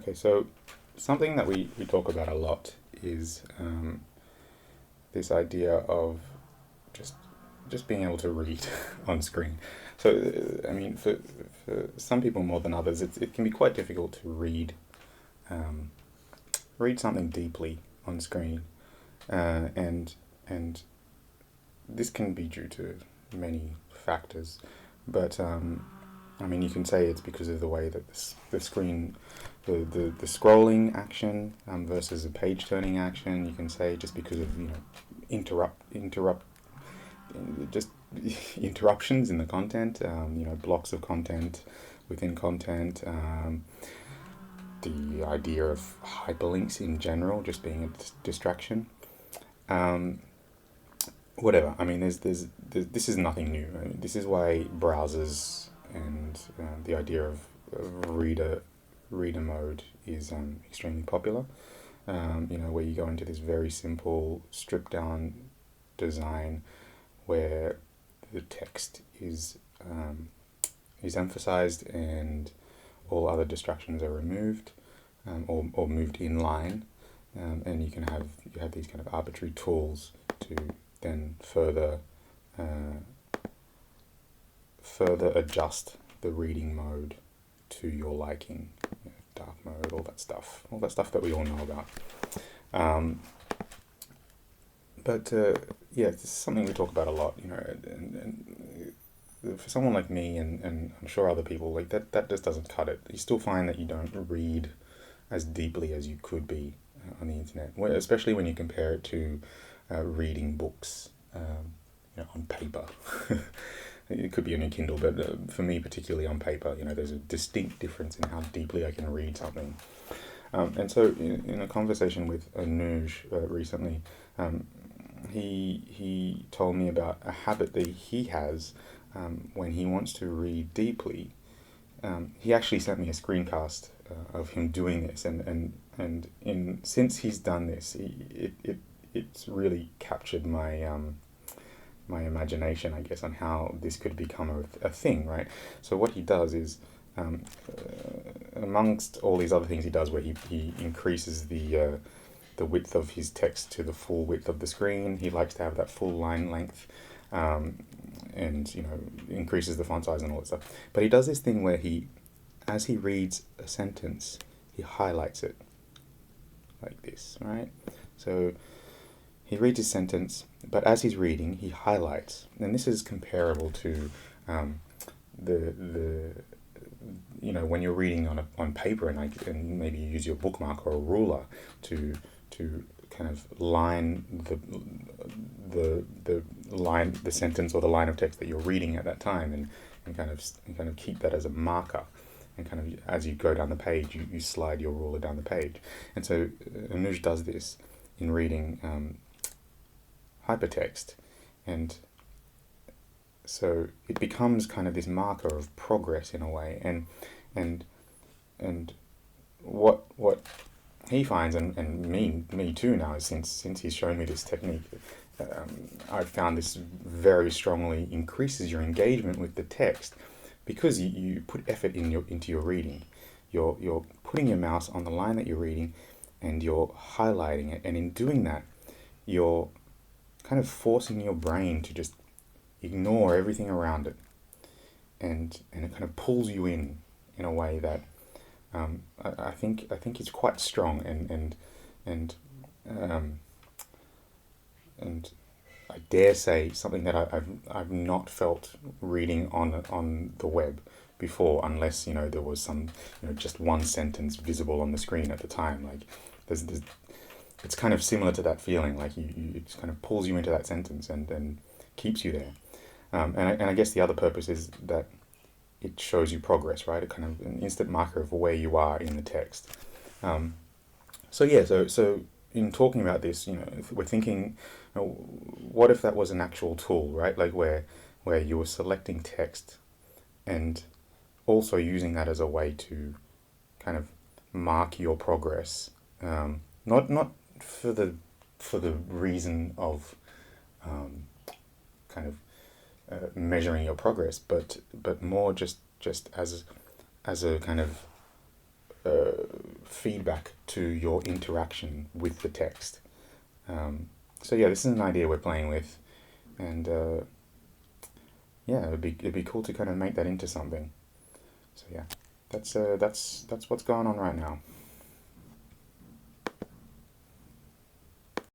Okay, so something that we talk about a lot is this idea of just just being able to read on screen. So, I mean, for some people more than others, it can be quite difficult to um, read something deeply on screen, and this can be due to many factors, but I mean, you can say it's because of the way that the screen, the scrolling action versus a page turning action. You can say just because of interrupt just interruptions in the content. Blocks of content within content. The idea of hyperlinks in general just being a distraction. Um, Whatever. I mean, this is nothing new. I mean, this is why browsers and the idea of reader mode is extremely popular. Where you go into this very simple, stripped down design where the text is emphasized and all other distractions are removed, or moved in line, and you have these kind of arbitrary tools to then uh, further adjust the reading mode to your liking, dark mode, all that stuff that we all know about. Um, but yeah, this is something we talk about a lot, and for someone like me and I'm sure other people like that just doesn't cut it. You still find that you don't read as deeply as you could be on the internet, especially when you compare it to reading books, on paper. It could be on your Kindle, but for me, particularly on paper, there's a distinct difference in how deeply I can read something. And so, in a conversation with Anuj recently, um, he told me about a habit that he has when he wants to read deeply. He actually sent me a screencast of him doing this, and since he's done this, it's really captured my imagination, I guess, on how this could become a thing, right? So what he does is, amongst all these other things he does, where he increases the width of his text to the full width of the screen. He likes to have that full line length, and increases the font size and all that stuff. But he does this thing where as he reads a sentence, he highlights it like this, right? So he reads his sentence, but as he's reading, he highlights, and this is comparable to the when you're reading on paper, and maybe you use your bookmark or a ruler to kind of line the sentence or the line of text that you're reading at that time, and kind of keep that as a marker, and kind of as you go down the page, you slide your ruler down the page. And so Anuj does this in reading hypertext, and so it becomes kind of this marker of progress in a way, and and what he finds, and me too now, since he's shown me this technique, I've found this very strongly increases your engagement with the text, because you put effort into your reading. You're putting your mouse on the line that you're reading, and you're highlighting it, and in doing that, you're kind of forcing your brain to just ignore everything around it, and it kind of pulls you in a way that I think is quite strong, and um, and I dare say something that I've not felt reading on the web before, unless there was some just one sentence visible on the screen at the time. Like there's it's kind of similar to that feeling, like it just kind of pulls you into that sentence and keeps you there. And I guess the other purpose is that it shows you progress, right? A kind of an instant marker of where you are in the text. Um, so yeah, so in talking about this, if we're thinking, what if that was an actual tool, right? Like where you were selecting text and also using that as a way to kind of mark your progress, not for the reason of kind of measuring your progress, but more just as a kind of feedback to your interaction with the text. So yeah, this is an idea we're playing with, and yeah, it'd be cool to kind of make that into something. So yeah, that's what's going on right now.